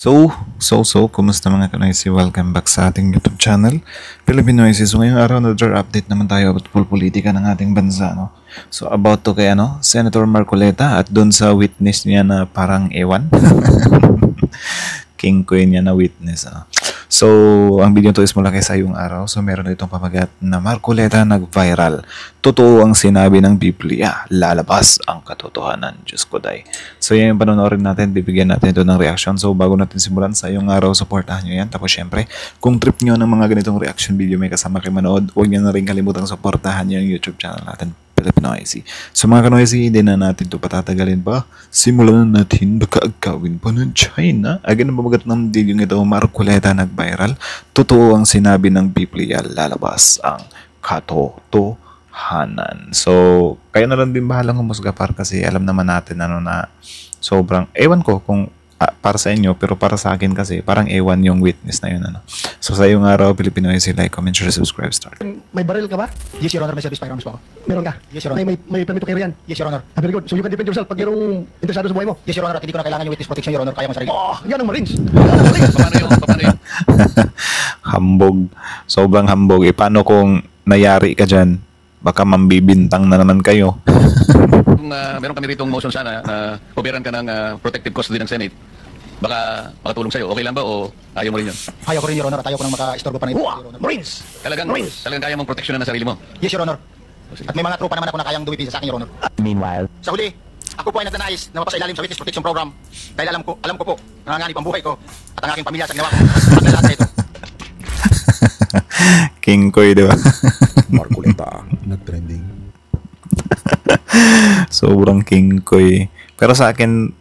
Kumusta mga kanoysi? Welcome back sa ating YouTube channel, Filipinoises. So, ngayong araw, another update naman tayo about politika ng ating bansa, no? So, about to kay, Senator Marcoleta at dun sa witness niya na parang ewan. King Queen niya na witness, So, ang video to is mula kay Sayong Araw. So, meron itong pamagat na Marcoleta nag-viral. Totoo ang sinabi ng Biblia, lalabas ang katotohanan. Diyos ko day. So, yan yung panonorin natin. Bibigyan natin ito ng reaction. So, bago natin simulan, Sayong Araw, supportahan nyo yan. Tapos, syempre, kung trip nyo ng mga ganitong reaction video may kasama kayo manood, huwag nyo na rin kalimutang supportahan nyo yung YouTube channel natin, Filipinoises. So mga kanoisy, hindi na natin ito patatagalin pa. Simulan na natin, baka agawin pa ng China. Again, ang pamagat ng video ito, Marcoleta nag-viral. Totoo ang sinabi ng Biblia, lalabas ang katotohanan. So, kayo na lang din bahalang humusga kasi alam naman natin na sobrang, ewan ko kung para sa inyo, pero para sa akin kasi parang ewan yung witness na yun. So sa iyong araw, Pilipinoises, like, comment, share, subscribe, start. May baril ka ba? Yes, Your Honor. May service firearms po ako. Meron ka? Yes, Your Honor. May permit to carry yan? Yes, Your Honor. Very good. So you can defend yourself pag mayroong interesado sa buhay mo? Yes, Your Honor. At hindi ko na kailangan yung witness protection, Your Honor. Kaya mo sarili. Oh, yan ang Marines. Paano yun? Hambog. Sobrang hambog. Paano kung nayari ka dyan? Baka mambibintang na naman kayo. Kung meron kami rito motion sana na operan ka ng protective custody ng Senate, baka makatulong sa'yo. Okay lang ba o ayaw mo rin yun? Ayaw ko rin, Your Honor. At ayaw ko nang maka-istorbo pa rin, Wow! Your Honor. Marines! Talagang kaya mong proteksyonan ng sarili mo. Yes, Your Honor. At may mga tropa naman ako na kayang dumitin sa akin, Your Honor. Meanwhile, Sa huli, ako po ay nagnanais na mapasailalim sa Witness Protection Program. Dahil alam ko po, nanganganib ang buhay ko at ang aking pamilya sa ginawa ko. At lahat na ito. King Koy, di ba? Marcoleta, nag-trending. Sobrang King Koy. Pero sa akin,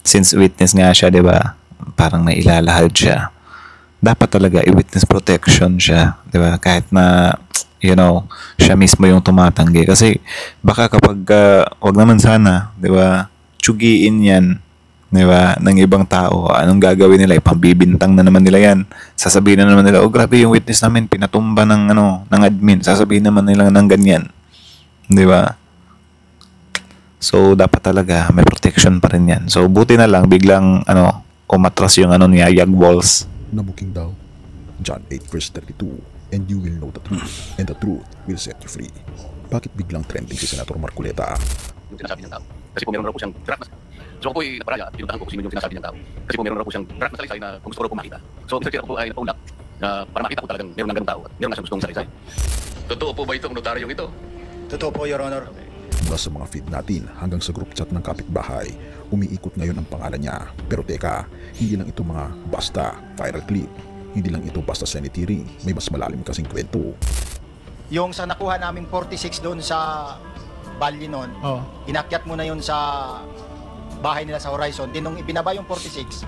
since witness nga siya, di ba? Parang nailalahad siya. Dapat talaga i-witness protection siya, di ba? Kahit na, siya mismo yung tumatanggi. Kasi baka kapag, wag naman sana, di ba? Tsugiin yan, di ba? Ng ibang tao. Anong gagawin nila? Ipambibintang na naman nila yan. Sasabihin na naman nila, oh grabe yung witness namin, pinatumba ng, ng admin. Sasabihin naman nila ng ganyan. Di ba? So, dapat talaga may protection pa rin yan. So, buti na lang, biglang, umatras yung ni Ayag Walls. Nabuking daw. John 8 verse 32. And you will know the truth, and the truth will set you free. Bakit biglang trending si Senator Marcoleta? Yung sinasabi ng tao. Kasi kung meron raw po siyang draft na so ako po'y naparaya, pinuntahan ko kung sino yung sinasabi ng tao. Kasi kung meron raw po siyang draft na salaysay na kung gusto ko raw po makita. So, Mr. Chair, ako po ay napaunlak para makita ko talagang meron ng ganung tao at meron na siyang gustong salaysay. Totoo po ba itong notaryong ito? Totoo po, Your Honor. Mula sa mga feed natin hanggang sa group chat ng kapitbahay, umiikot ngayon ang pangalan niya. Pero teka, hindi lang ito mga basta viral clip. Hindi lang ito basta Senate hearing. May mas malalim kasing kwento. Yung sa nakuha namin 46 doon sa Bali noon, inakyat mo na yun sa bahay nila sa Horizon. Din nung ibinaba yung 46,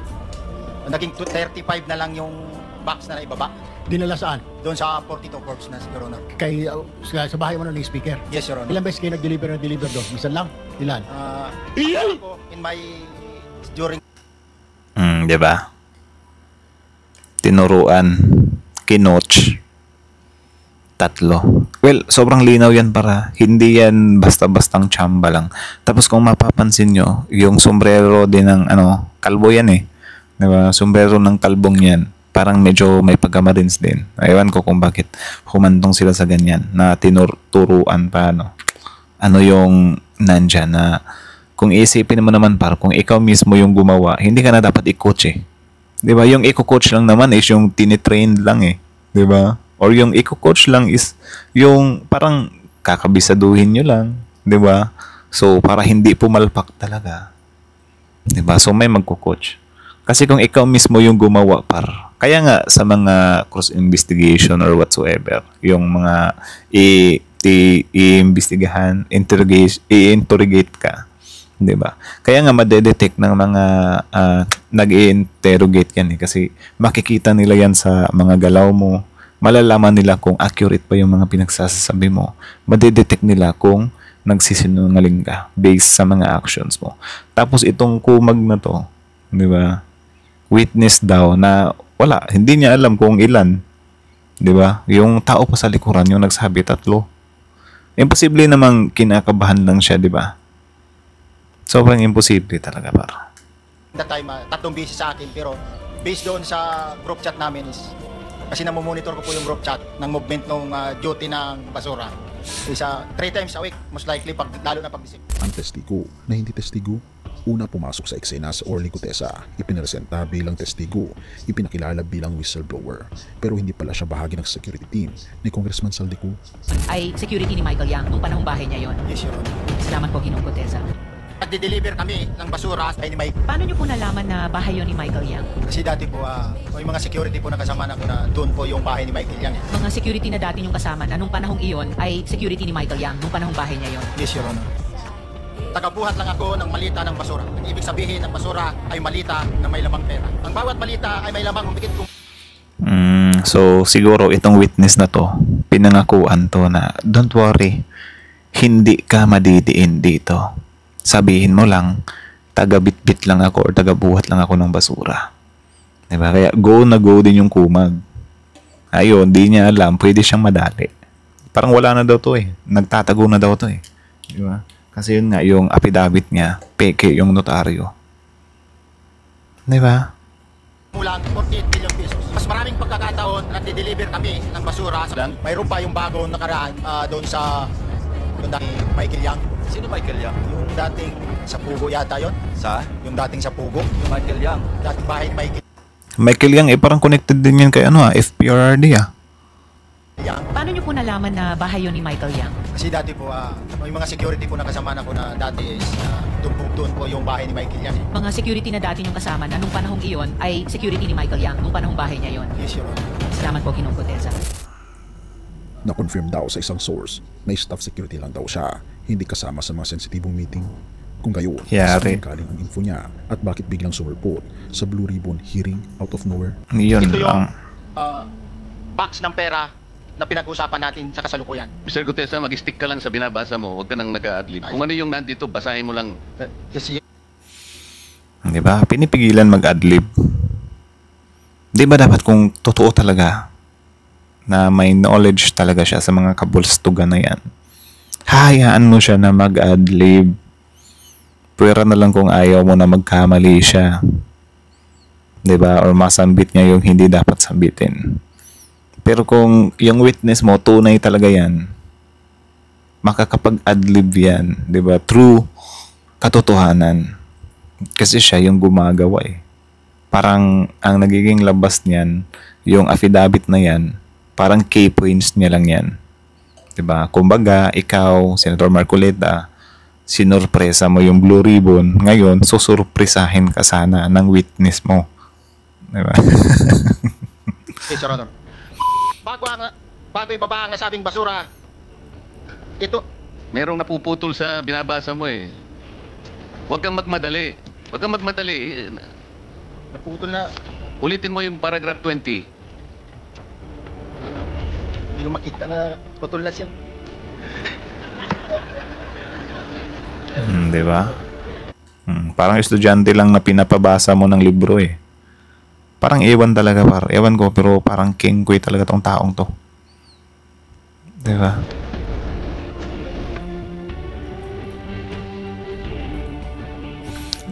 naging 35 na lang yung box na naibaba. Dinala saan? Doon sa 42 corps na, Your Honor. Kay, sa bahay mo na ng speaker. Yes, Your Honor. Ilang beses kayo nag-deliver doon? Minsan lang? Ilan? Ako, during Di ba? Tinuruan, kinoch, 3. Well, sobrang linaw yan para hindi yan basta-bastang chamba lang. Tapos kung mapapansin nyo, yung sombrero din ng kalbo yan eh. Diba? Sombrero ng kalbong yan. Parang medyo may pagkamarins din. Ewan ko kung bakit humantong sila sa ganyan na tinuruan pa ano yung nandyan na kung isipin mo naman kung ikaw mismo yung gumawa, hindi ka na dapat i-coach eh. 'Di ba? Yung i-coach lang naman is yung tinitrain lang eh. 'Di ba? Or yung i-coach lang is yung parang kakabisaduhin nyo lang, 'di ba? So para hindi pumalpak talaga. 'Di ba? So may magko-coach. Kasi kung ikaw mismo yung gumawa kaya nga sa mga cross investigation or whatsoever, yung mga i-investigahan, i-interrogate ka. 'Di ba? Kaya nga madedetect ng mga nag-i-interrogate yan eh kasi makikita nila yan sa mga galaw mo. Malalaman nila kung accurate pa yung mga pinagsasabi mo. Madedetect nila kung nagsisinungaling ka based sa mga actions mo. Tapos itong kumag na to, 'di ba? Witness daw na wala, hindi niya alam kung ilan. 'Di ba? Yung tao pa sa likuran yung nagsabi 3. Imposible namang kinakabahan lang siya, 'di ba? Sobrang imposible talaga That time, 3 beses sa akin, pero based doon sa group chat namin is, kasi namomonitor ko po yung group chat ng movement ng duty ng basura. Isa 3 times a week, most likely, lalo na pag-isip. Ang testigo na hindi testigo, una pumasok sa eksena sa Orly Gutesa, ipinresenta bilang testigo, ipinakilala bilang whistleblower. Pero hindi pala siya bahagi ng security team ni Congressman Saldico. Ay security ni Michael Yang nung panahong bahay niya yon. Yes, Your Honor. Salamat po, Ginoong Gutesa. Nagde-deliver kami ng basura ay ni Mike. Paano niyo po nalaman na bahay yon ni Michael Yang? Kasi dati po, may mga security po na kasama na ko na doon po yung bahay ni Michael Yang. Mga security na dati niyong kasama na nung panahong iyon ay security ni Michael Yang nung panahong bahay niya yon. Yes, Your Honor. Tagabuhat lang ako ng malita ng basura. Ang ibig sabihin ng basura ay malita na may lamang pera. Ang bawat malita ay may lamang humigit kung So siguro itong witness na to, pinangakuan to na don't worry, hindi ka madidiin dito. Sabihin mo lang, taga-bitbit lang ako or taga-buhat lang ako ng basura. Diba? Kaya go na go din yung kumag. Ayun, di niya alam, pwede siyang madali. Parang wala na daw to eh. Nagtatago na daw to eh. Diba? Kasi yun nga, yung affidavit niya, peke yung notaryo. Diba? kulang 48 million pesos. Mas maraming pagkakataon na nagde-deliver kami ng basura. Mayroon pa yung bagong nakaraan doon sa yung dating Michael Yang. Sino Michael Yang? Yung dating sa Pugo yata yon. Sa? Yung dating sa Pugo. Yung Michael Yang. Dating bahay ni Michael Michael Yang, parang connected din yan kay FPRRD Yang. Paano niyo po nalaman na bahay yun ni Michael Yang? Kasi dati po, may mga security po na kasama na ko na dati is doon po yung bahay ni Michael Yang. Mga security na dati niyong kasama na nung panahong iyon ay security ni Michael Yang nung panahong bahay niya yon. Yes, Your Honor. Salamat po, Ginoong Gutesa. Na-confirm daw sa isang source na staff security lang daw siya, hindi kasama sa mga sensitibong meeting. Kung gayon, Yari. saan galing ang info niya at bakit biglang sumurpot sa Blue Ribbon hearing out of nowhere? Yun Ito yung lang. box ng pera na pinag-usapan natin sa kasalukuyan. Mr. Gutesa, mag-stick ka lang sa binabasa mo. Huwag ka nang nag-a-adlib. Kung ano yung nandito, basahin mo lang. Kasi Di ba? Pinipigilan mag-adlib. Di ba dapat kung totoo talaga na may knowledge talaga siya sa mga kabulstugan na yan, hayaan mo siya na mag-adlib. Pwera na lang kung ayaw mo na magkamali siya. Di ba? Or masambit niya yung hindi dapat sambitin. Pero kung yung witness mo, tunay talaga yan, makakapag-adlib yan. Di ba? True katotohanan. Kasi siya yung gumagawa eh. Parang ang nagiging labas niyan, yung affidavit na yan, parang key points niya lang yan. Diba? Kumbaga, ikaw, Senator Marcoleta, sinurpresa mo yung Blue Ribbon. Ngayon, susurpresahin ka sana ng witness mo. Diba? yes, Your Honor. Bago ibaba ang nasabing basura, ito, Merong napuputol sa binabasa mo eh. Huwag kang magmadali. Huwag kang magmadali. naputol na, Ulitin mo yung paragraph 20. hindi ko makita na putol na siya. Diba? Parang estudyante lang na pinapabasa mo ng libro eh. Parang ewan talaga ewan ko, pero parang king ko talaga tong taong to. Diba?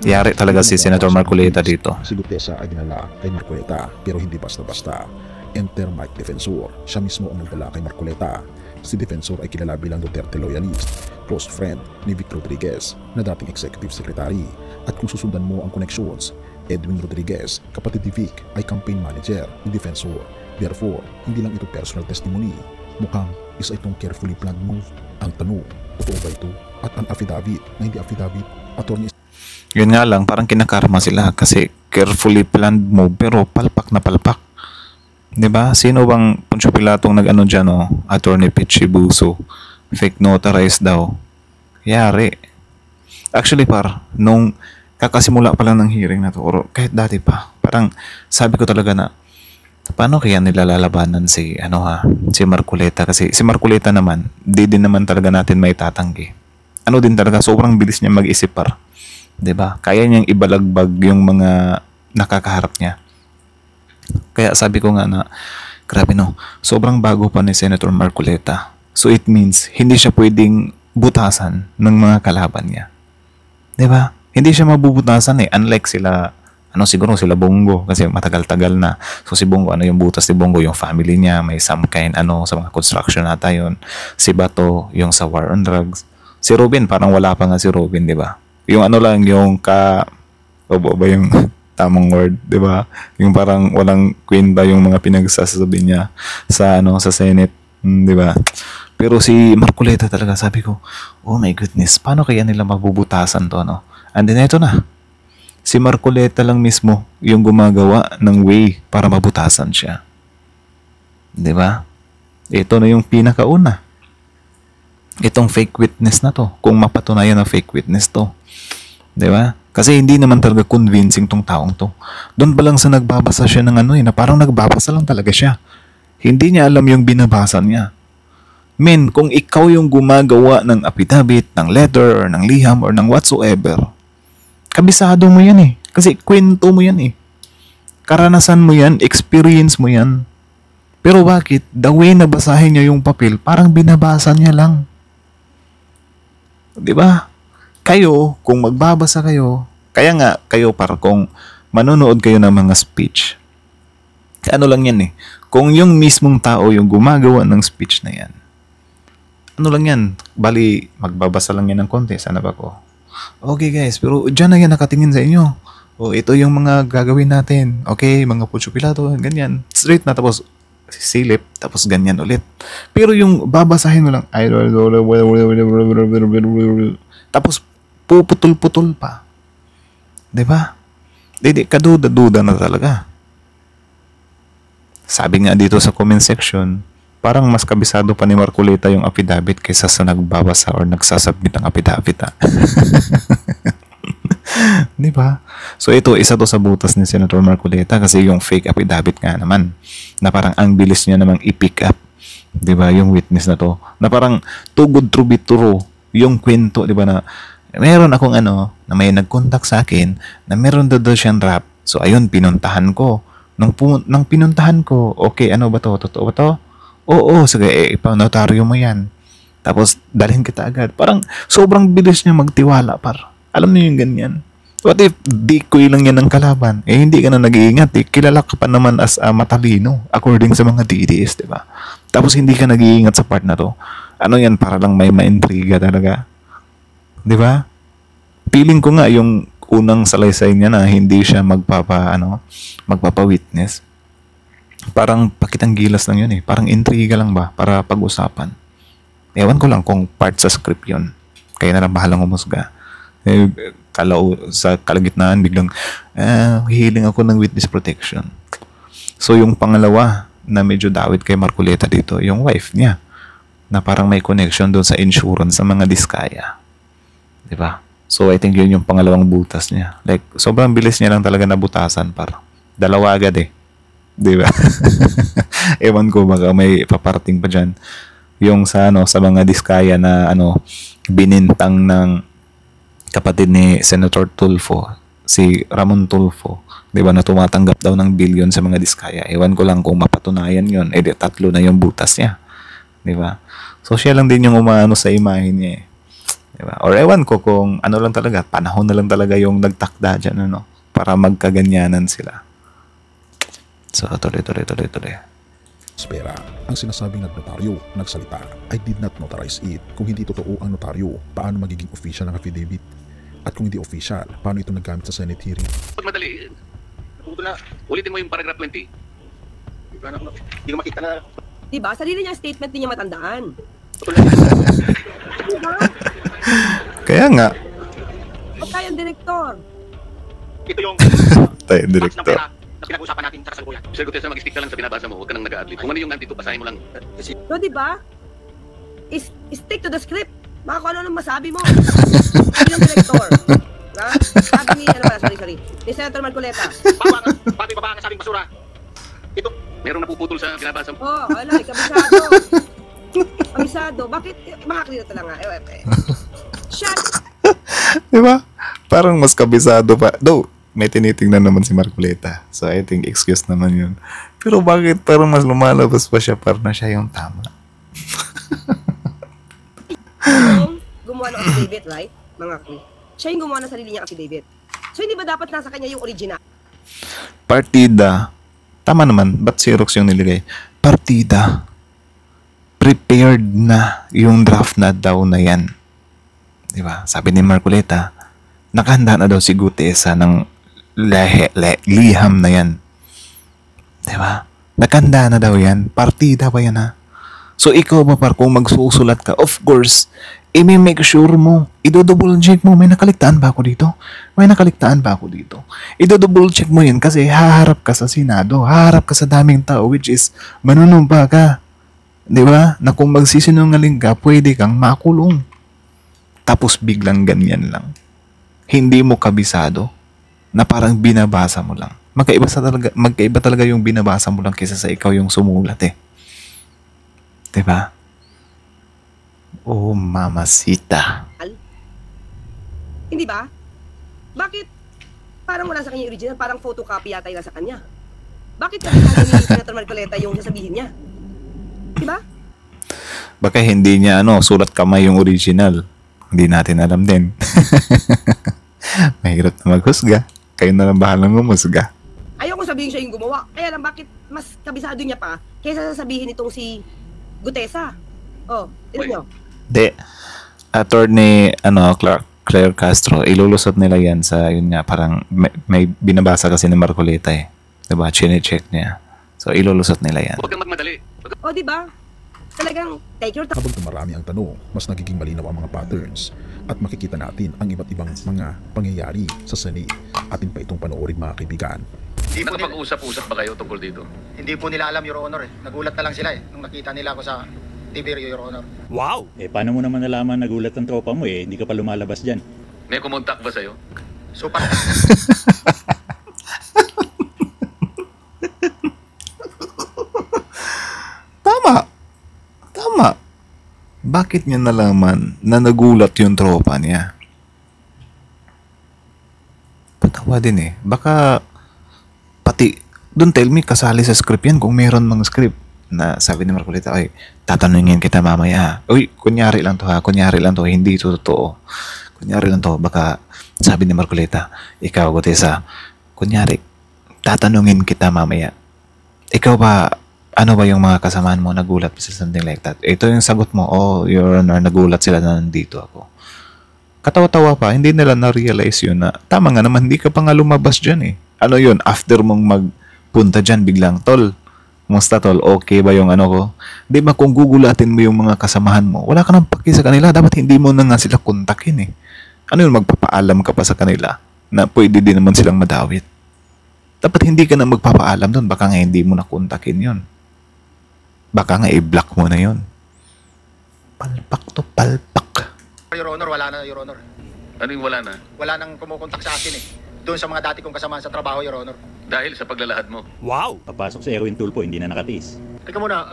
Yari talaga si Senator Marcoleta dito. Si Gutesa ay dinala kay Marcoleta pero hindi basta-basta. Enter Mike Defensor. Siya mismo ang nagdala kay Marcoleta. Si Defensor ay kilala bilang Duterte loyalist, close friend ni Vic Rodriguez na dating executive secretary. At kung susundan mo ang connections, Edwin Rodriguez, kapatid ni Vic, ay campaign manager ni Defensor. Therefore, hindi lang ito personal testimony. Mukhang isa itong carefully planned move. Ang tanong, totoo ba ito? At ang affidavit na hindi affidavit, attorney Yun nga lang, parang kinakarma sila kasi carefully planned move pero palpak na palpak. 'Di ba? Sino bang Poncio Pilatong nag-ano diyan, Attorney Pichi Buso, fake notarized daw. Yari. Actually nung kakasimula pa lang ng hearing na to, or kahit dati pa, parang sabi ko talaga na paano kaya nila lalabanan si si Marcoleta, kasi si Marcoleta naman, di din naman talaga natin may tatanggi. Ano din talaga, sobrang bilis niya mag-isip 'di ba? Kaya niyang ibalagbag yung mga nakakaharap niya. Kaya sabi ko nga na, grabe sobrang bago pa ni Senator Marcoleta. So it means, hindi siya pwedeng butasan ng mga kalaban niya. 'Di ba? Hindi siya mabubutasan eh. Unlike sila, siguro sila Bongo kasi matagal-tagal na. So si Bongo, yung butas ni Bongo, yung family niya, may some kind, sa mga construction nata yun. Si Bato, yung sa war on drugs. Si Robin, parang wala pa nga si Robin, di ba? Yung lang, yung obo ba yung tamang word, di ba? Yung parang walang queen ba yung mga pinagsasabi niya sa Senate, di ba? Pero si Marcoleta talaga, sabi ko, oh my goodness, paano kaya nila mabubutasan to, And then ito na, si Marcoleta lang mismo yung gumagawa ng way para mabutasan siya. Di ba? Ito na yung pinakauna. Itong fake witness na to, kung mapatunayan na fake witness to. Di ba? Kasi hindi naman talaga convincing tong taong to. Doon pa lang sa nagbabasa siya ng na parang nagbabasa lang talaga siya. Hindi niya alam yung binabasa niya. Men, kung ikaw yung gumagawa ng affidavit, ng letter, or ng liham, or ng whatsoever, kabisado mo yan eh. Kasi kwento mo yan eh. Karanasan mo yan, experience mo yan. Pero bakit? The way na basahin niya yung papel, parang binabasa niya lang. Diba? Kayo, kung magbabasa kayo, kaya nga kayo kung manonood kayo ng mga speech, lang yan eh. Kung yung mismong tao yung gumagawa ng speech na yan, lang yan, bali, magbabasa lang yan ng konti, sana ba ko? Okay guys, pero dyan na yan nakatingin sa inyo. O ito yung mga gagawin natin. Okay, mga Poncio Pilato, ganyan. Straight na, tapos silip, tapos ganyan ulit. Pero yung babasahin mo lang, tapos puputol-putol pa. Diba? Hindi, kaduda-duda na talaga. Sabi nga dito sa comment section, parang mas kabisado pa ni Marcoleta yung affidavit kaysa sa nagbabasa or nagsasubmit ng affidavit. Di ba? So ito, isa to sa butas ni Senator Marcoleta kasi yung fake affidavit nga naman na parang ang bilis niya namang i-pick up. Di ba? Yung witness na to. Na parang too good to be true yung kwento. Di ba na meron akong na may nag-contact sa akin na meron daw siyang rap. So ayun, pinuntahan ko. Nang pinuntahan ko, okay, ano ba to? Totoo ba to? Oo, sige, ipanotaryo mo yan. Tapos, dalhin kita agad. Parang, sobrang bilis niya magtiwala, par. Alam niyo yung ganyan. What if, decoy lang yan ng kalaban? Hindi ka na nag-iingat, Kilala ka pa naman as matalino, according sa mga DDS, di ba? Tapos, hindi ka nag-iingat sa part na to. Yan, para lang may maintriga talaga. Di ba? Feeling ko nga, yung unang salaysay niya na hindi siya magpapa-witness. Parang pakitang gilas lang yun eh. Parang intriga lang ba para pag-usapan. Ewan ko lang kung part sa script yun. Kaya na lang bahalang umusga. Sa kalagitnaan biglang hihiling ako ng witness protection. So yung pangalawa na medyo dawit kay Marcoleta dito, yung wife niya na parang may connection doon sa insurance sa mga diskaya. Diba? So I think yun yung pangalawang butas niya. Like sobrang bilis niya lang talaga nabutasan par. Dalawa agad eh. Di ba? Ewan ko, baka may paparting pa dyan. Yung sa mga diskaya na binintang ng kapatid ni Senator Tulfo, si Ramon Tulfo, di ba, na tumatanggap daw ng bilyon sa mga diskaya. Ewan ko lang kung mapatunayan yun. Tatlo na yung butas niya. Di ba? So siya lang din yung umaano sa imahe niya eh. Di ba? Or ewan ko kung lang talaga, panahon na lang talaga yung nagtakda dyan, para magkaganyanan sila. So, tuloy. Espera, ang sinasabing nagnotaryo, nagsalita, I did not notarize it. Kung hindi totoo ang notaryo, paano magiging official ang affidavit? At kung hindi official, paano ito naggamit sa Senate hearing? Pag madali, naputo na. Ulitin mo yung paragraph 20. Hindi ko makita na. Diba? Sarili niyang statement niya matandaan. Diba? Kaya nga. Huwag kayong direktor. Ito yung Tayo, tax ng director. pera na pinag-usapan natin sa kasalukuyan. Sir Gutesa, mag-stick ka lang sa binabasa mo. Huwag ka nang nag-a-adlib. Kung ano yung nandito, basahin mo lang. So, diba? Stick to the script. Baka kung ano masabi mo. Sabi ng direktor. Diba? Sabi ni, sorry. Ni Senator Marcoleta. Bago yung baba ang sabing basura. Ito, Merong napuputol sa binabasa mo. Wala, kabisado. Kabisado. Bakit? Makaklito lang nga. Shut. Diba? Parang mas kabisado pa. Though, may tinitingnan naman si Marcoleta. So, I think excuse naman yun. Pero bakit parang mas lumalabas pa siya para na siya yung tama? Yung gumawa ng affidavit, right? Mga crew. siya yung gumawa ng sarili niyang affidavit. So, hindi ba dapat nasa kanya yung original? Partida. Tama naman. Ba't Xerox yung nilagay? Partida. Prepared na yung draft na daw na yan. Diba? Sabi ni Marcoleta, nakahanda na daw si Gutesa ng liham na yan. Diba? Nakahanda na daw yan. Partida ba yan ha? So ikaw ba par kung magsusulat ka, of course, i-make sure mo, i-double check mo, may nakaligtaan ba ako dito? May nakaligtaan ba ako dito? I-double check mo yan kasi haharap ka sa Senado, haharap ka sa daming tao, which is manunumpa ka. Di ba? Na kung magsisinungaling ka, pwede kang makulong. Tapos biglang ganyan lang. Hindi mo kabisado na parang binabasa mo lang. Magkaiba talaga yung binabasa mo lang kaysa sa ikaw yung sumulat eh. Diba? Oh, mamacita. Hindi ba? Bakit parang wala sa kanya yung original, parang photocopy yata yung nasa kanya? Bakit kasi ni Senator Marcoleta yung sasabihin niya? Diba? Baka hindi niya sulat kamay yung original. Hindi natin alam din. Mahirap na maghusga. Kayo na lang bahalang humusga. Ayoko sabihin siya yung gumawa. Kaya lang bakit mas kabisado niya pa kaysa sasabihin itong si Gutesa. Oh, tignan nyo. De, Attorney Claire Castro, ilulusot nila yan sa yun nga, parang may binabasa kasi ni Marcoleta eh. Diba? Chine-check niya. So, ilulusot nila yan. Huwag kang magmadali. Oh, di ba? Talagang take your time. Habang dumarami ang tanong, mas nagiging malinaw ang mga patterns at makikita natin ang iba't ibang mga pangyayari sa Senate. Atin pa itong panoorin mga kaibigan. Nakapag-usap-usap ba kayo tungkol dito? Hindi po nila alam, Your Honor. Nagulat na lang sila nung nakita nila ako sa TV, Your Honor. Paano mo naman nalaman nagulat ang tropa mo hindi ka pa lumalabas dyan? May kumontak ba sa'yo? So, Tama. Bakit niya nalaman na nagulat yung tropa niya? Patawa din eh. Baka pati, don't tell me kasali sa script yan kung meron mang script na sabi ni Marcoleta, ay, tatanungin kita mamaya. Uy, kunyari lang to, hindi ito totoo. Kunyari lang to, baka sabi ni Marcoleta, ikaw, Gutesa, kunyari, tatanungin kita mamaya. Ikaw ba, ano ba yung mga kasamaan mo nagulat sa something like that? Ito yung sagot mo, oh, Your Honor, nagulat sila na nandito ako. Katawa-tawa pa, hindi nila na-realize yun na, tama nga naman, hindi ka pa nga lumabas dyan eh. Ano yun, after mong magpunta dyan, biglang, tol, musta tol, okay ba yung ko? Di ba kung gugulatin mo yung mga kasamahan mo, wala ka nang paki sa kanila, dapat hindi mo na nga sila kontakin eh. Ano yun, magpapaalam ka pa sa kanila na pwede din naman silang madawit. Dapat hindi ka na magpapaalam doon, baka nga hindi mo na kontakin yun. Baka nga i-block mo na yun. Palpak to palpak. Your Honor, wala na, Your Honor. Ano yung wala na? Wala nang kumukontak sa akin eh. Doon sa mga dati kong kasamahan sa trabaho, Your Honor. Dahil sa paglalahad mo. Papasok sa Erwin Tulfo, hindi na nakatiis. Teka muna,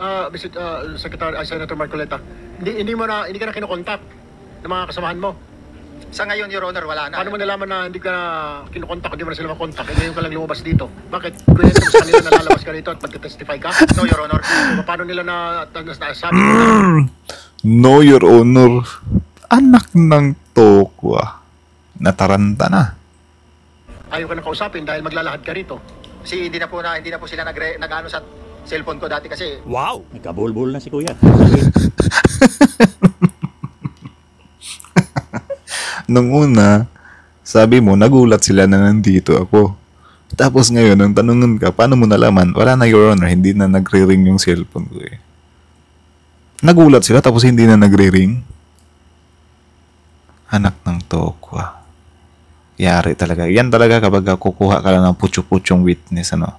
Senator Marcoleta. Hindi ka na kinukontak ng mga kasamahan mo. Sa ngayon, Your Honor, wala na. Paano mo nalaman na hindi ka na kinukontak, hindi mo na sila makontak, ngayon ka lang lumabas dito? Bakit? Kwento mo sa kanila na lalabas ka rito at magte-testify ka? No, Your Honor. Paano nila nasabi No, Your Honor. Anak ng tokwa. Nataranta na. ayaw ka na kausapin dahil maglalahad ka rito? Kasi hindi na po sila nag-ano sa cellphone ko dati kasi Nagkabul-bul na si Kuya. Nung una, sabi mo, nagulat sila na nandito ako. Tapos ngayon, nung tanungan ka, paano mo nalaman? Wala na, Your Honor, hindi na nagre-ring yung cellphone ko eh. Nagulat sila tapos hindi na nagre-ring. Anak ng tokwa. Yari talaga. Yan talaga kapag kukuha ka lang ng putyo-putyong witness, ano.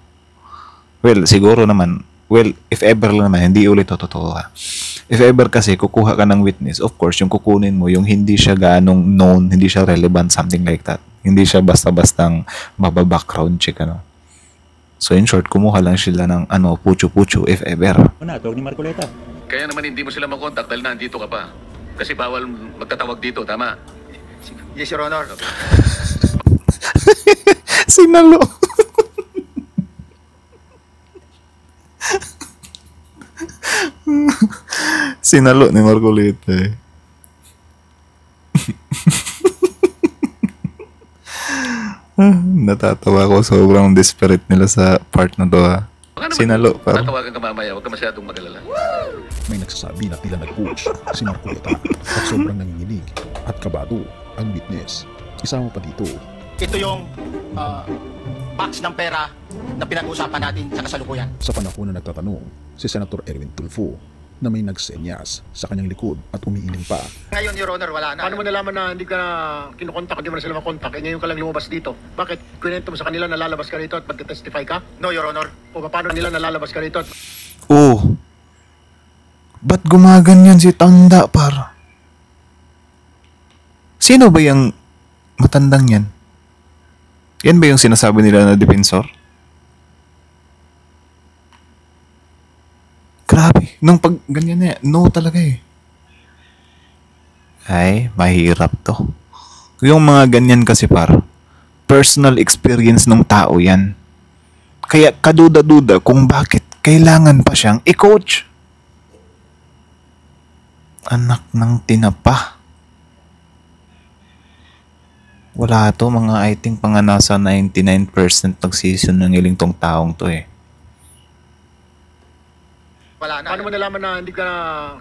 Well, siguro naman, if ever lang naman, hindi ulit totoo ha. If ever kasi kukuha ka ng witness, of course, yung kukunin mo, yung hindi siya ganong known, hindi siya relevant, something like that. Hindi siya basta-bastang background check, ano. So in short, kumuha lang sila ng putyo-putyo, if ever. Tawag ni Marcoleta. Kaya naman hindi mo sila makontak dahil nandito ka pa. Kasi bawal magtatawag dito, tama? yes, Your Honor. Sinalo. Sinalo ni Marcoleta eh. Natatawa ko. Sobrang desperate nila sa part na to, ha. Sinalo, par. Tatawagan ka mamaya, huwag ka masyadong mag-alala. May nagsasabi na tila nag-coach si Marcoleta at sobrang nanginginig at kabado ang witness. Isama pa dito Ito yung box ng pera na pinag-uusapan natin sa kasalukuyan. sa panahon na nagtatanong si Senator Erwin Tulfo na may nagsenyas sa kanyang likod at umiiling pa. Ngayon, Your Honor, wala na. Paano mo nalaman na hindi ka kinukontak, hindi mo na sila makontak, eh ngayon ka lang lumabas dito? Bakit? Kwento mo sa kanila na lalabas ka rito at magte-testify ka? No, Your Honor. O paano nila na lalabas ka rito at Oh. Ba't gumaganyan si Tanda, par? Sino ba yung matandang yan? Yan ba yung sinasabi nila na defensor? Grabe. Nung pag ganyan na, no talaga eh. Ay, mahirap to. Yung mga ganyan kasi par, personal experience ng tao yan. Kaya kaduda-duda kung bakit kailangan pa siyang i-coach. Anak ng tinapa. Wala to, mga I think mga nasa 99% nag-season ng iling tong taong to eh. Wala na. paano mo nalaman na hindi ka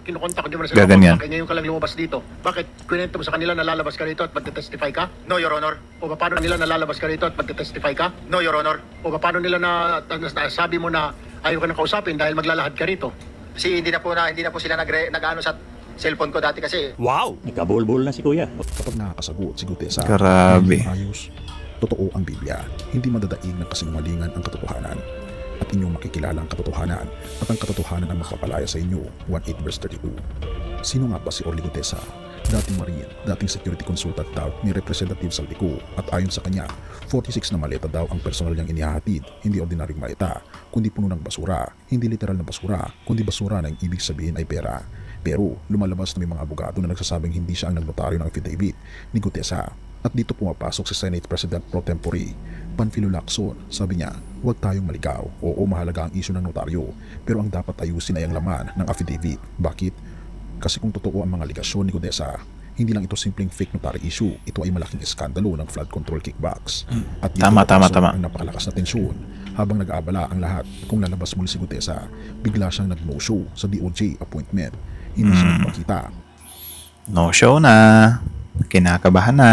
kinukontak, hindi mo na sila Gaganyan. makontak, eh ngayon ka lang lumabas dito? Bakit? Kwento mo sa kanila na lalabas ka rito at magte-testify ka? No, Your Honor. O paano nila na lalabas ka rito at magte-testify ka? No, Your Honor. O paano nila na sabi mo na ayaw ka na kausapin dahil maglalahad ka rito? Kasi hindi na po sila nag-ano sa cellphone ko dati kasi. Nagkabol-bol na si Kuya. Kapag nakakasagot si Gutesa, Grabe. ayos. Totoo ang Biblia, hindi madadaig ng kasinungalingan ang katotohanan. At inyong makikilala ang katotohanan at ang katotohanan ang makapalaya sa inyo. 1:8 verse 32. Sino nga ba si Orly Gutesa? Dating Marine, dating security consultant daw ni Representative Saldico at ayon sa kanya, 46 na maleta daw ang personal niyang inihahatid, hindi ordinaryong maleta, kundi puno ng basura, hindi literal na basura, kundi basura na ang ibig sabihin ay pera. Pero lumalabas na may mga abogado na nagsasabing hindi siya ang nagnotaryo ng affidavit ni Gutesa. At dito pumapasok si Senate President Pro Tempore Panfilo Lacson. Sabi niya, huwag tayong maligaw. Oo, mahalaga ang isyu ng notaryo, pero ang dapat ayusin ay ang laman ng affidavit. Bakit? Kasi kung totoo ang mga aligasyon ni Gutesa, hindi lang ito simpleng fake notary issue, ito ay malaking eskandalo ng flood control kickbacks. At dito Tama. ang napakalakas na tensyon. Habang nag-aabala ang lahat kung lalabas muli si Gutesa, bigla siyang nag-no-show sa DOJ appointment. Hindi siya nagpakita. No show na. Kinakabahan na.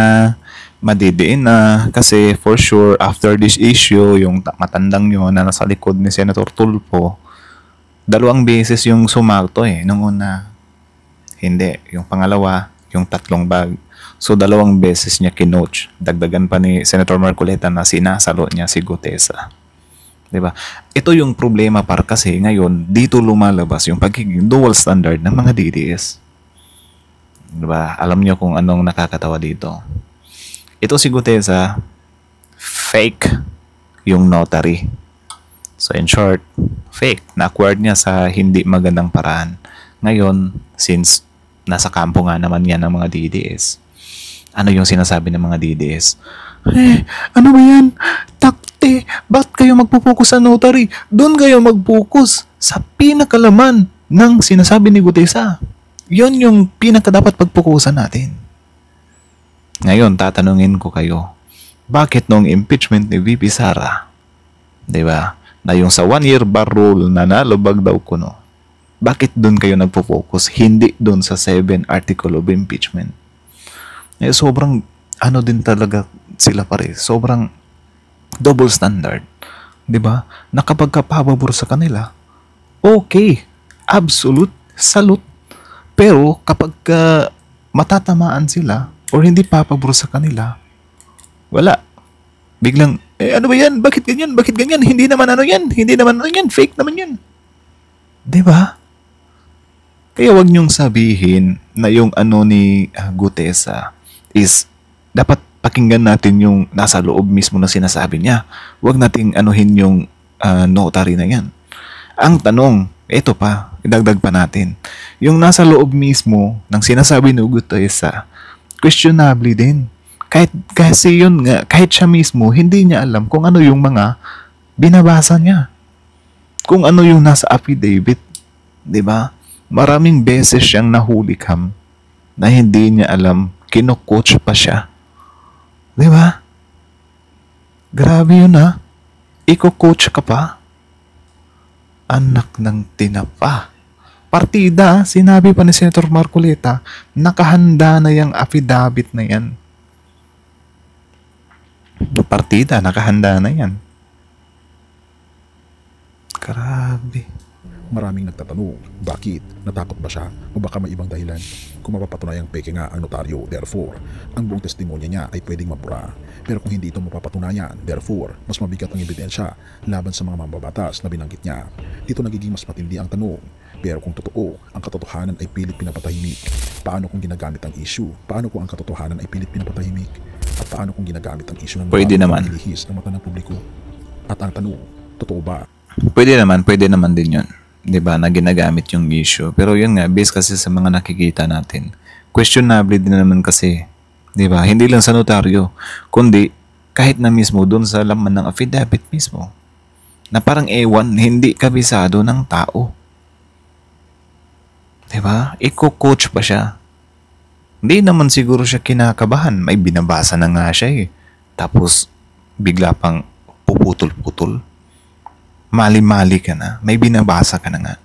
Madidiin na. Kasi for sure, after this issue, yung matandang yun na nasa likod ni Senator Tulfo, 2 beses yung sumalto eh. Nung una, hindi. Yung pangalawa, yung 3 bag. So, 2 beses niya kinoach. Dagdagan pa ni Senator Marcoleta na sinasalo niya si Gutesa. Diba? Ito yung problema par kasi ngayon, dito lumalabas yung pagiging dual standard ng mga DDS. Diba? Alam niyo kung anong nakakatawa dito. Ito si Gutesa, fake yung notary. So in short, fake. Na-acquired niya sa hindi magandang paraan. Ngayon, since nasa kampo nga naman yan ng mga DDS, ano yung sinasabi ng mga DDS? Ano ba yan? Takte, bakit kayo magpupokus sa notary? Doon kayo magpokus sa pinakalaman ng sinasabi ni Gutesa. Yon yung pinaka dapat pagpukusan natin. Ngayon, tatanungin ko kayo, bakit nung impeachment ni VP Sara, di ba, na yung sa 1-year bar rule na nalabag daw kuno, bakit doon kayo nagpo-focus, hindi doon sa 7 article of impeachment? Sobrang, din talaga sila pare, sobrang double standard. Di ba? Na kapag kapababor sa kanila, okay, absolute, salute. Pero kapag matatamaan sila or hindi papabor sa kanila, wala. Biglang, ano ba yan? Bakit ganyan? Bakit ganyan? Hindi naman ano yan. Hindi naman ano yan. Fake naman yan. Diba? Kaya wag niyong sabihin na yung ano ni Gutesa is dapat pakinggan natin yung nasa loob mismo na sinasabi niya. Wag nating anuhin yung notary na yan. Ang tanong, ito pa, idagdag pa natin. Yung nasa loob mismo ng sinasabi ni Gutesa, questionable din. Kasi yun nga, kahit siya mismo, hindi niya alam kung ano yung mga binabasa niya. Kung ano yung nasa affidavit. Diba? Maraming beses siyang nahulikam na hindi niya alam, kino-coach pa siya. Diba? Grabe yun ha. Iko-coach ka pa. Anak ng tinapa. Partida, sinabi pa ni Senator Marcoleta, nakahanda na yung affidavit na yan. Partida, nakahanda na yan. Grabe. Maraming nagtatanong, bakit? Natakot ba siya? O baka may ibang dahilan? Kung mapapatunayang peke nga ang notaryo, therefore, ang buong testimonya niya ay pwedeng mapura. Pero kung hindi ito mapapatunayan, therefore, mas mabigat ang ebidensya laban sa mga mambabatas na binanggit niya. Dito nagiging mas matindi ang tanong. Pero kung totoo, ang katotohanan ay pilit pinapatahimik. Paano kung ginagamit ang issue? Paano kung ang katotohanan ay pilit pinapatahimik? At paano kung ginagamit ang issue ng Pwede naman. ilihis ng mata ng publiko? At ang tanong, totoo ba? Pwede naman din yun. 'Di ba, na ginagamit yung issue. Pero yun nga, based kasi sa mga nakikita natin, questionable din naman kasi, 'di ba? Hindi lang sa notaryo, kundi kahit na mismo doon sa laman ng affidavit mismo. Na parang ewan, hindi kabisado ng tao. 'Di ba? Iko-coach pa siya. Hindi naman siguro siya kinakabahan. May binabasa na nga siya eh. Tapos bigla pang puputol-putol. Mali-mali ka na. May binabasa ka na nga.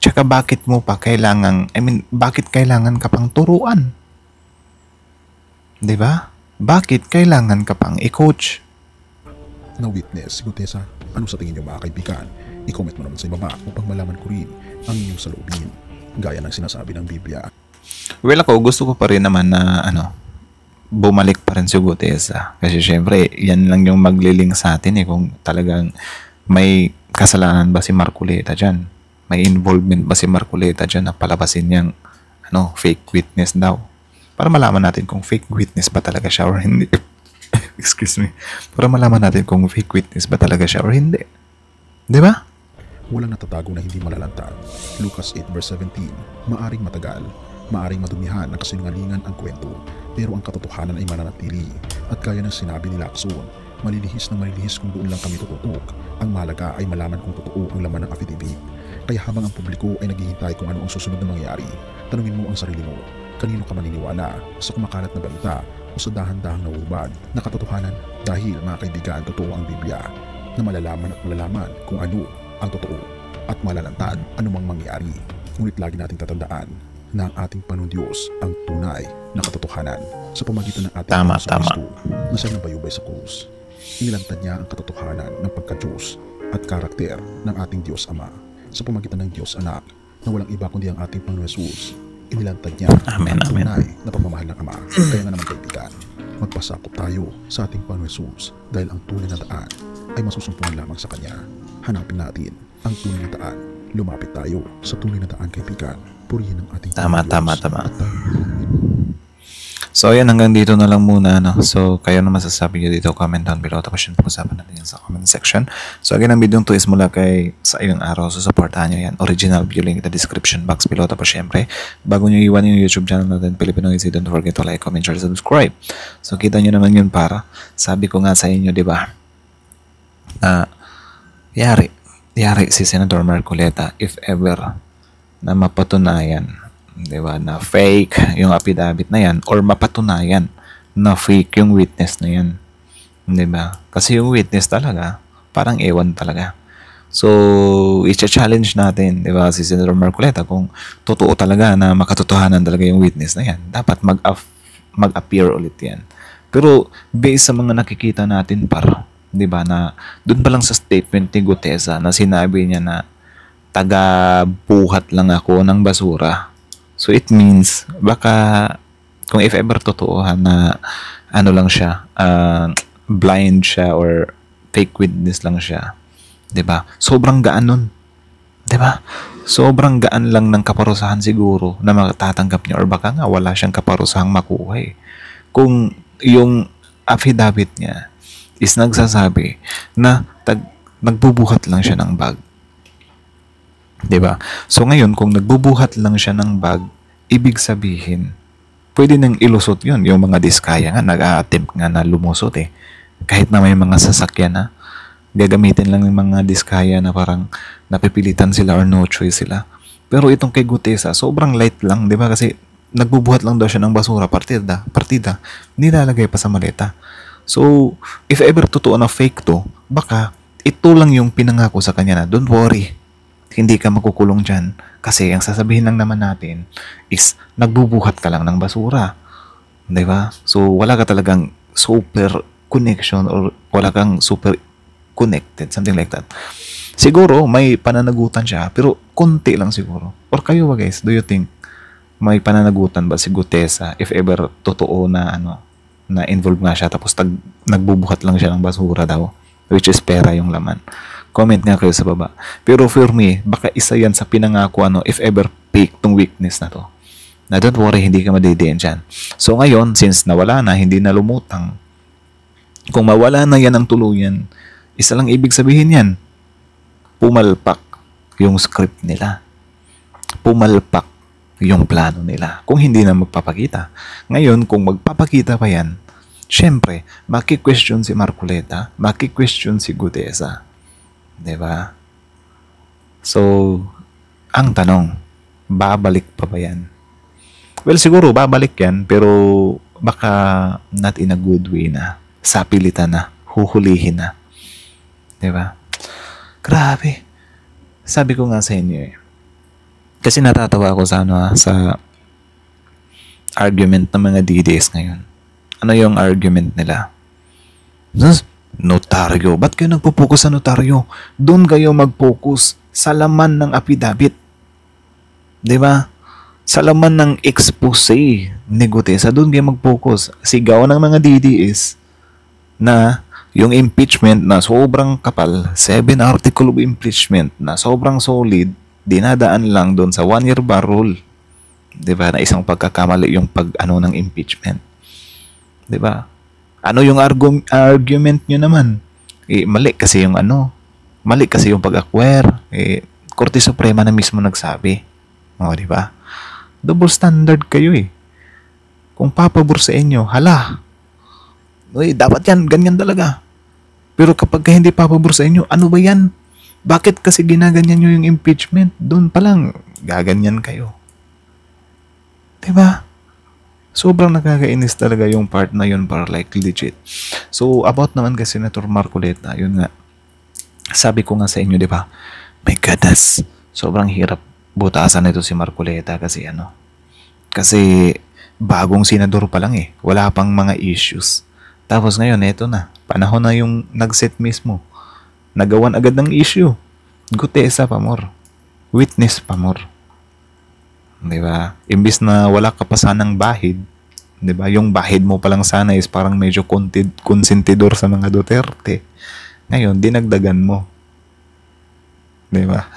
Tsaka bakit mo pa bakit kailangan ka pang turuan? 'Di ba? Bakit kailangan ka pang i-coach? Na witness, Gutesa, ano sa tingin niyo mga kaibigan? I-comment mo naman sa ibaba upang malaman ko rin ang inyong saloobin. Gaya ng sinasabi ng Biblia. Well, ako gusto ko pa rin naman na bumalik pa rin si Gutesa. Kasi syempre, yan lang yung magliling sa atin eh kung talagang may kasalanan ba si Marcoleta dyan. May involvement ba si Marcoleta dyan na palabasin niyang fake witness daw. Para malaman natin kung fake witness ba talaga siya or hindi. Excuse me. Para malaman natin kung fake witness ba talaga siya or hindi. Di ba? Walang natatago na hindi malalantad. Lucas 8 verse 17, maaring matagal, maaring madumihan ang kasinungalingan ang kwento, pero ang katotohanan ay mananatili. At gaya ng sinabi ni Lacson, malilihis kung doon lang kami tututok. Ang mahalaga ay malaman kung totoo ang laman ng affidavit. Kaya habang ang publiko ay naghihintay kung ano ang susunod na mangyari, tanungin mo ang sarili mo, kanino ka maniniwala, sa kumakalat na balita o sa dahan-dahang nauubad na katotohanan? Dahil mga kaibigan, totoo ang Biblia na malalaman kung ano ang totoo at malalantad anumang mangyari. Ngunit lagi nating tatandaan na ang ating Panginoong Diyos ang tunay na katotohanan sa pamagitan ng ating Tama. Kristo na siyang nabayubay sa krus. Inilantad niya ang katotohanan ng pagka-Diyos at karakter ng ating Diyos Ama sa pamagitan ng Diyos Anak na walang iba kundi ang ating Panginoon Jesus. Inilantad niya Amen, ang amen. tunay na pagmamahal ng Ama. Kaya nga naman kaibigan, magpasakop tayo sa ating Panginoon Jesus dahil ang tunay na daan ay masusumpungan lamang sa Kanya. Hanapin natin ang tunay na daan. Lumapit tayo sa tunay na daan, kaibigan. Purihin ang ating Tama. Panginoon Diyos at tayo. So, ayan, hanggang dito na lang muna, So, kayo na masasabi nyo dito, comment down below. Tapos yun, pag-usapan natin yan sa comment section. So, again, ang video to is mula sa ilang araw. So, supportahan nyo yan. Original view link in the description box below. Tapos, syempre, bago nyo iwan yung YouTube channel natin, Filipino Easy, don't forget to like, comment, share, subscribe. So, kita nyo naman yun para, sabi ko nga sa inyo, di ba? Yari si Senator Marcoleta if ever na mapatunayan, di ba, na fake yung affidavit na yan or mapatunayan na fake yung witness na yan, di ba? Kasi yung witness talaga parang ewan talaga. So i-challenge natin, di ba, si Senator Marcoleta kung totoo talaga na makatotohanan talaga yung witness na yan, dapat mag-appear ulit yan. Pero based sa mga nakikita natin di ba, na doon pa lang sa statement ni Gutesa na sinabi niya na taga-buhat lang ako ng basura. So it means baka kung if ever totoo na lang siya, blind siya or fake witness lang siya, 'di ba? Sobrang gaan nun. 'Di ba? Sobrang gaan lang ng kaparusahan siguro na matatanggap niya or baka nga wala siyang kaparusahang makuha eh. Kung yung affidavit niya is nagsasabi na nagbubuhat lang siya ng bag. 'Di ba? So ngayon kung nagbubuhat lang siya ng bag, ibig sabihin pwede nang ilusot 'yon. Yung mga diskaya nga nag-a-attempt nga na lumusot eh. Kahit na may mga sasakyan na gagamitin lang ng mga diskaya na parang napipilitan sila or no choice sila. Pero itong kay Gutesa, sobrang light lang, 'di ba? Kasi nagbubuhat lang daw siya ng basura, partida, nilalagay pa sa maleta. So, if ever totoo na fake to, baka ito lang yung pinangako sa kanya na, don't worry, hindi ka makukulong dyan. Kasi ang sasabihin lang naman natin is, nagbubuhat ka lang ng basura. Diba? So, wala ka talagang super connection or wala kang super connected, something like that. Siguro, may pananagutan siya, pero konti lang siguro. Or kayo ba guys, do you think may pananagutan ba si Gutesa if ever totoo na na involved nga siya tapos nagbubuhat lang siya ng basura daw, which is pera yung laman? Comment nga kayo sa baba. Pero for me, baka isa yan sa pinangako if ever fake tong weakness na to. Na don't worry, hindi ka madidiin dyan. So ngayon, since nawala na, hindi na lumutang, kung mawala na yan ng tuluyan, isa lang ibig sabihin yan, pumalpak yung script nila. Pumalpak yung plano nila. Kung hindi na magpapakita. Ngayon, kung magpapakita pa yan, syempre, maki-question si Marcoleta, maki-question si Gutesa. Diba? So, ang tanong, babalik pa ba yan? Well, siguro babalik yan, pero baka not in a good way na. Sapilitan na. Huhulihin na. Diba? Grabe. Sabi ko nga sa inyo kasi natatawa ako sa argument ng mga DDS ngayon. Ano yung argument nila? Notaryo. Ba't kayo nagpo-focus sa notaryo? Doon kayo mag-focus sa laman ng affidavit. Diba? Sa laman ng expose ni Gutesa, doon kayo mag-focus. Sigaw ng mga DDS na yung impeachment na sobrang kapal, 7 article of impeachment na sobrang solid, dinadaan lang doon sa 1-year bar rule. Diba? Na isang pagkakamali yung ng impeachment. Diba? Ano yung argument nyo naman? Mali kasi yung mali kasi yung pag-acquire. Korte Suprema na mismo nagsabi. Diba? Double standard kayo Kung papabor sa inyo, hala. Dapat yan, ganyan talaga. Pero kapag hindi papabor sa inyo, ano ba yan? Bakit kasi ginaganyan nyo yung impeachment? Doon pa lang, gaganyan kayo. Diba? Sobrang nakakainis talaga yung part na yun para like legit. So, about naman kay Senator Marcoleta, yun nga. Sabi ko nga sa inyo, diba? My goodness, sobrang hirap butasan nito si Marcoleta kasi Kasi bagong senador pa lang Wala pang mga issues. Tapos ngayon, eto na. Panahon na yung nag-set mismo. Nagawan agad ng issue. Gutesa pa more. Witness pa more. Diba? Imbis na wala ka pa sanang bahid, diba? Yung bahid mo pa lang sana is parang medyo konsentidor sa mga Duterte. Ngayon, dinagdagan mo. Diba?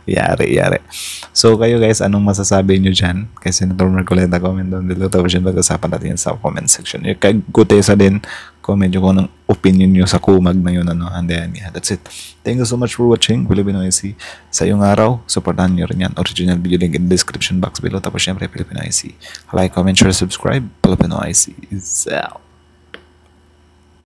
Yari. So, kayo guys, anong masasabi nyo dyan? Kay Senator Marcoleta, comment down below. Tapos yun, pag-usapan natin sa comment section. Yung kay Gutesa din, comment nyo kung anong opinion nyo sa kumag na yun. And then, yeah, that's it. Thank you so much for watching. Filipino IC. Sa yung araw, supportahan nyo rin yan. Original video link in the description box below. Tapos syempre, Filipino IC. Like, comment, share, subscribe. Filipino IC is out.